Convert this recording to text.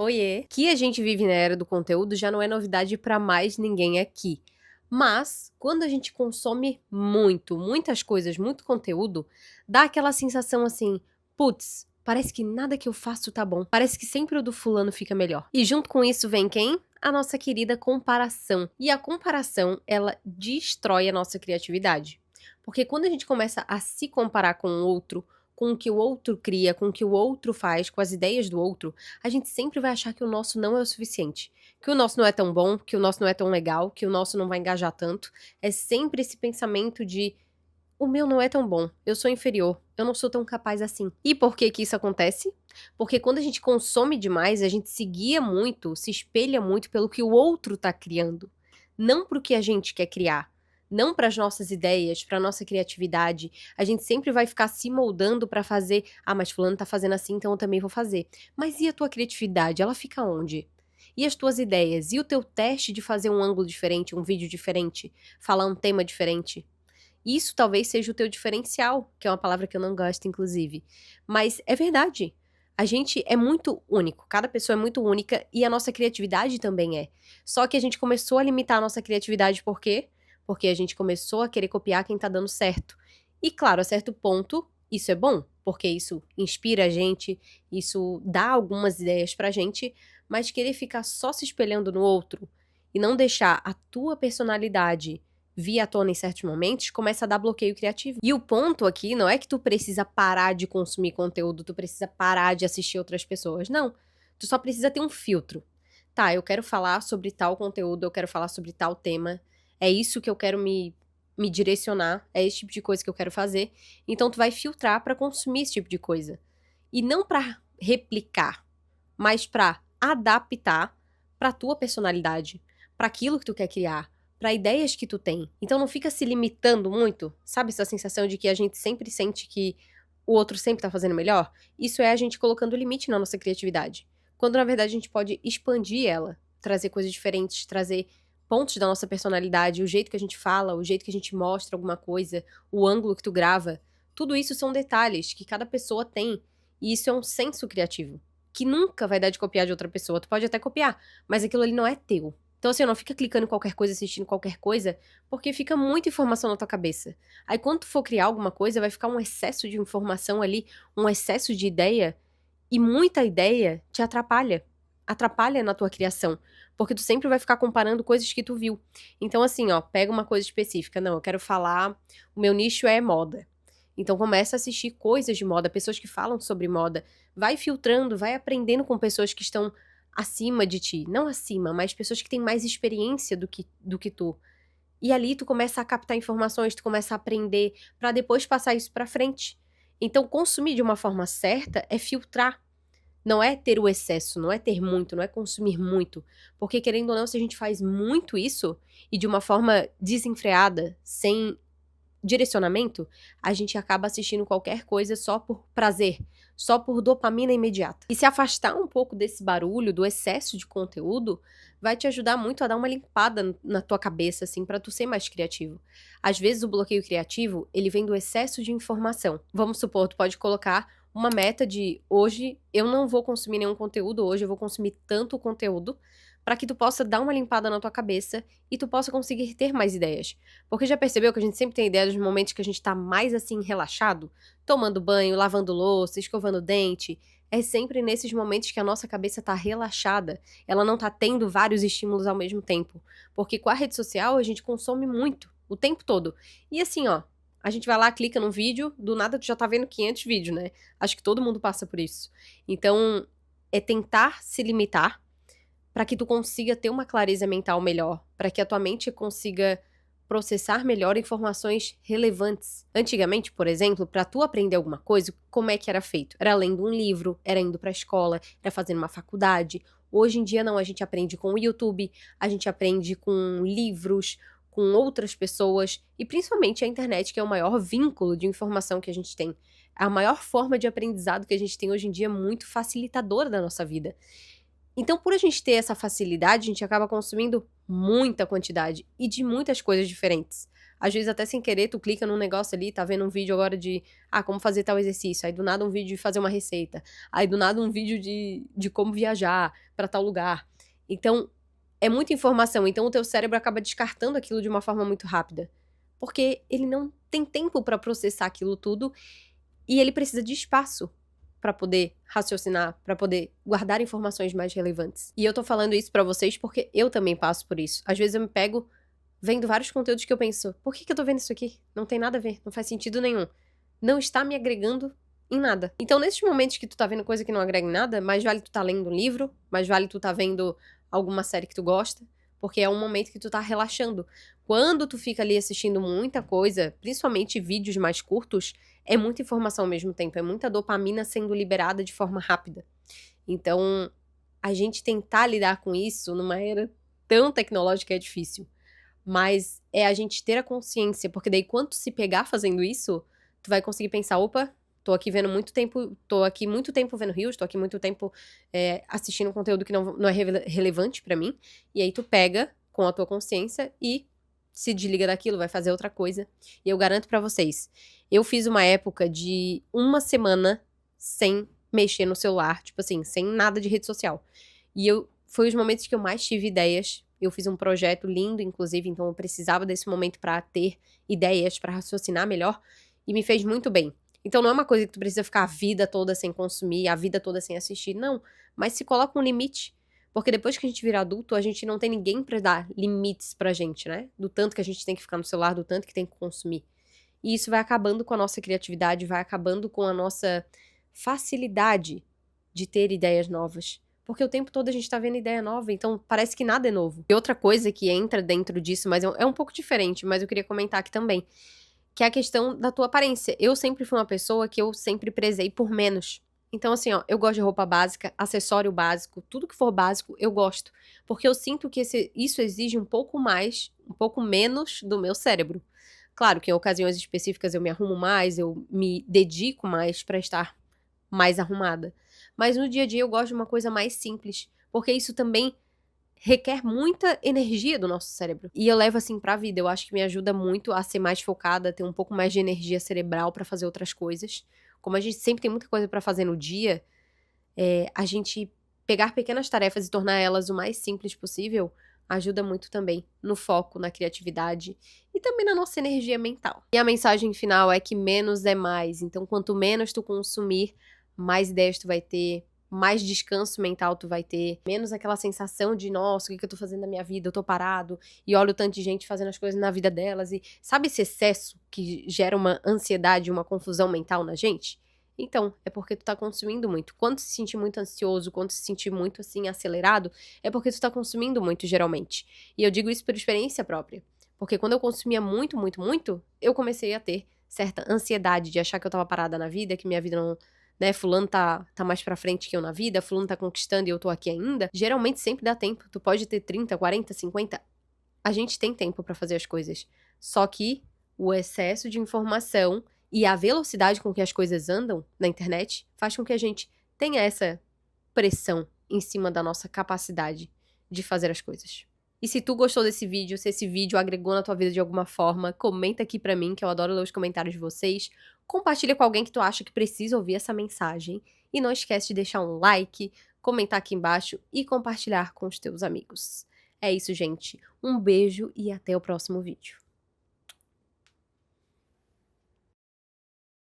Oiê! Que a gente vive na era do conteúdo já não é novidade pra mais ninguém aqui. Mas, quando a gente consome muitas coisas, muito conteúdo, dá aquela sensação assim, putz, parece que nada que eu faço tá bom. Parece que sempre o do fulano fica melhor. E junto com isso vem quem? A nossa querida comparação. E a comparação, ela destrói a nossa criatividade. Porque quando a gente começa a se comparar com o outro, com o que o outro cria, com o que o outro faz, com as ideias do outro, a gente sempre vai achar que o nosso não é o suficiente. Que o nosso não é tão bom, que o nosso não é tão legal, que o nosso não vai engajar tanto. É sempre esse pensamento de o meu não é tão bom, eu sou inferior, eu não sou tão capaz assim. E por que que isso acontece? Porque quando a gente consome demais, a gente se guia muito, se espelha muito pelo que o outro tá criando, não pro que a gente quer criar. Não para as nossas ideias, para nossa criatividade. A gente sempre vai ficar se moldando para fazer, mas fulano tá fazendo assim, então eu também vou fazer. Mas e a tua criatividade? Ela fica onde? E as tuas ideias? E o teu teste de fazer um ângulo diferente, um vídeo diferente, falar um tema diferente? Isso talvez seja o teu diferencial, que é uma palavra que eu não gosto, inclusive. Mas é verdade. A gente é muito único, cada pessoa é muito única e a nossa criatividade também é. Só que a gente começou a limitar a nossa criatividade por quê? Porque a gente começou a querer copiar quem tá dando certo. E claro, a certo ponto, isso é bom, porque isso inspira a gente, isso dá algumas ideias pra gente, mas querer ficar só se espelhando no outro e não deixar a tua personalidade vir à tona em certos momentos, começa a dar bloqueio criativo. E o ponto aqui não é que tu precisa parar de consumir conteúdo, tu precisa parar de assistir outras pessoas. Não. Tu só precisa ter um filtro. Tá, eu quero falar sobre tal conteúdo, eu quero falar sobre tal tema. É isso que eu quero me direcionar, é esse tipo de coisa que eu quero fazer. Então tu vai filtrar pra consumir esse tipo de coisa. E não pra replicar, mas pra adaptar pra tua personalidade, pra aquilo que tu quer criar, para ideias que tu tem. Então não fica se limitando muito, sabe essa sensação de que a gente sempre sente que o outro sempre tá fazendo melhor? Isso é a gente colocando limite na nossa criatividade. Quando na verdade a gente pode expandir ela, trazer coisas diferentes, trazer pontos da nossa personalidade, o jeito que a gente fala, o jeito que a gente mostra alguma coisa, o ângulo que tu grava. Tudo isso são detalhes que cada pessoa tem. E isso é um senso criativo, que nunca vai dar de copiar de outra pessoa. Tu pode até copiar, mas aquilo ali não é teu. Então, assim, não fica clicando em qualquer coisa, assistindo qualquer coisa, porque fica muita informação na tua cabeça. Aí, quando tu for criar alguma coisa, vai ficar um excesso de informação ali, um excesso de ideia, e muita ideia te atrapalha. Atrapalha na tua criação, porque tu sempre vai ficar comparando coisas que tu viu. Então, assim, ó, pega uma coisa específica. Não, eu quero falar, o meu nicho é moda. Então, começa a assistir coisas de moda, pessoas que falam sobre moda. Vai filtrando, vai aprendendo com pessoas que estão acima de ti. Não acima, mas pessoas que têm mais experiência do que tu. E ali tu começa a captar informações, tu começa a aprender pra depois passar isso pra frente. Então, consumir de uma forma certa é filtrar. Não é ter o excesso, não é ter muito, não é consumir muito. Porque, querendo ou não, se a gente faz muito isso e de uma forma desenfreada, sem direcionamento, a gente acaba assistindo qualquer coisa só por prazer, só por dopamina imediata. E se afastar um pouco desse barulho, do excesso de conteúdo, vai te ajudar muito a dar uma limpada na tua cabeça, assim, pra tu ser mais criativo. Às vezes o bloqueio criativo, ele vem do excesso de informação. Vamos supor, tu pode colocar uma meta de hoje eu não vou consumir nenhum conteúdo, hoje eu vou consumir tanto conteúdo, para que tu possa dar uma limpada na tua cabeça e tu possa conseguir ter mais ideias. Porque já percebeu que a gente sempre tem ideia dos momentos que a gente tá mais assim relaxado? Tomando banho, lavando louça, escovando dente. É sempre nesses momentos que a nossa cabeça tá relaxada. Ela não tá tendo vários estímulos ao mesmo tempo. Porque com a rede social a gente consome muito, o tempo todo. E assim, ó, a gente vai lá, clica num vídeo, do nada tu já tá vendo 500 vídeos, né? Acho que todo mundo passa por isso. Então, é tentar se limitar para que tu consiga ter uma clareza mental melhor, para que a tua mente consiga processar melhor informações relevantes. Antigamente, por exemplo, para tu aprender alguma coisa, como é que era feito? Era lendo um livro, era indo para a escola, era fazendo uma faculdade. Hoje em dia não, a gente aprende com o YouTube, a gente aprende com livros, com outras pessoas e principalmente a internet, que é o maior vínculo de informação que a gente tem. A maior forma de aprendizado que a gente tem hoje em dia é muito facilitadora da nossa vida. Então, por a gente ter essa facilidade, a gente acaba consumindo muita quantidade e de muitas coisas diferentes. Às vezes até sem querer, tu clica num negócio ali, tá vendo um vídeo agora de, como fazer tal exercício, aí do nada um vídeo de fazer uma receita, aí do nada um vídeo de como viajar pra tal lugar. Então, é muita informação, então o teu cérebro acaba descartando aquilo de uma forma muito rápida, porque ele não tem tempo pra processar aquilo tudo e ele precisa de espaço pra poder raciocinar, pra poder guardar informações mais relevantes. E eu tô falando isso pra vocês porque eu também passo por isso. Às vezes eu me pego vendo vários conteúdos que eu penso, por que eu tô vendo isso aqui? Não tem nada a ver, não faz sentido nenhum. Não está me agregando em nada. Então, nesses momentos que tu tá vendo coisa que não agrega em nada, mais vale tu tá lendo um livro, mais vale tu tá vendo alguma série que tu gosta, porque é um momento que tu tá relaxando. Quando tu fica ali assistindo muita coisa, principalmente vídeos mais curtos, é muita informação ao mesmo tempo, é muita dopamina sendo liberada de forma rápida. Então, a gente tentar lidar com isso numa era tão tecnológica é difícil. Mas é a gente ter a consciência, porque daí quando tu se pegar fazendo isso, tu vai conseguir pensar, opa, tô aqui vendo muito tempo, tô aqui muito tempo vendo Reels, tô aqui muito tempo assistindo conteúdo que não é relevante pra mim, e aí tu pega com a tua consciência e se desliga daquilo, vai fazer outra coisa. E eu garanto pra vocês, eu fiz uma época de uma semana sem mexer no celular, tipo assim, sem nada de rede social. E foi os momentos que eu mais tive ideias. Eu fiz um projeto lindo, inclusive, então eu precisava desse momento pra ter ideias, pra raciocinar melhor, e me fez muito bem. Então não é uma coisa que tu precisa ficar a vida toda sem consumir, a vida toda sem assistir, não. Mas se coloca um limite, porque depois que a gente vira adulto, a gente não tem ninguém pra dar limites pra gente, né? Do tanto que a gente tem que ficar no celular, do tanto que tem que consumir. E isso vai acabando com a nossa criatividade, vai acabando com a nossa facilidade de ter ideias novas. Porque o tempo todo a gente tá vendo ideia nova, então parece que nada é novo. E outra coisa que entra dentro disso, mas é um pouco diferente, mas eu queria comentar aqui também, que é a questão da tua aparência. Eu sempre fui uma pessoa que eu sempre prezei por menos. Então, assim, ó, eu gosto de roupa básica, acessório básico, tudo que for básico, eu gosto. Porque eu sinto que isso exige um pouco mais, um pouco menos do meu cérebro. Claro que em ocasiões específicas eu me arrumo mais, eu me dedico mais pra estar mais arrumada. Mas no dia a dia eu gosto de uma coisa mais simples, porque isso também requer muita energia do nosso cérebro. E eu levo assim pra vida, eu acho que me ajuda muito a ser mais focada, a ter um pouco mais de energia cerebral pra fazer outras coisas. Como a gente sempre tem muita coisa pra fazer no dia, a gente pegar pequenas tarefas e tornar elas o mais simples possível ajuda muito também no foco, na criatividade e também na nossa energia mental. E a mensagem final é que menos é mais. Então, quanto menos tu consumir, mais ideias tu vai ter, mais descanso mental tu vai ter, menos aquela sensação de, nossa, o que eu tô fazendo na minha vida? Eu tô parado e olho tanto de gente fazendo as coisas na vida delas. E sabe esse excesso que gera uma ansiedade, uma confusão mental na gente? Então, é porque tu tá consumindo muito. Quando se sentir muito ansioso, quando se sentir muito, assim, acelerado, é porque tu tá consumindo muito, geralmente. E eu digo isso por experiência própria. Porque quando eu consumia muito, muito, muito, eu comecei a ter certa ansiedade de achar que eu tava parada na vida, que minha vida não, né, fulano tá mais pra frente que eu na vida, fulano tá conquistando e eu tô aqui ainda. Geralmente sempre dá tempo. Tu pode ter 30, 40, 50. A gente tem tempo pra fazer as coisas. Só que o excesso de informação e a velocidade com que as coisas andam na internet faz com que a gente tenha essa pressão em cima da nossa capacidade de fazer as coisas. E se tu gostou desse vídeo, se esse vídeo agregou na tua vida de alguma forma, comenta aqui pra mim, que eu adoro ler os comentários de vocês. Compartilha com alguém que tu acha que precisa ouvir essa mensagem. E não esquece de deixar um like, comentar aqui embaixo e compartilhar com os teus amigos. É isso, gente. Um beijo e até o próximo vídeo.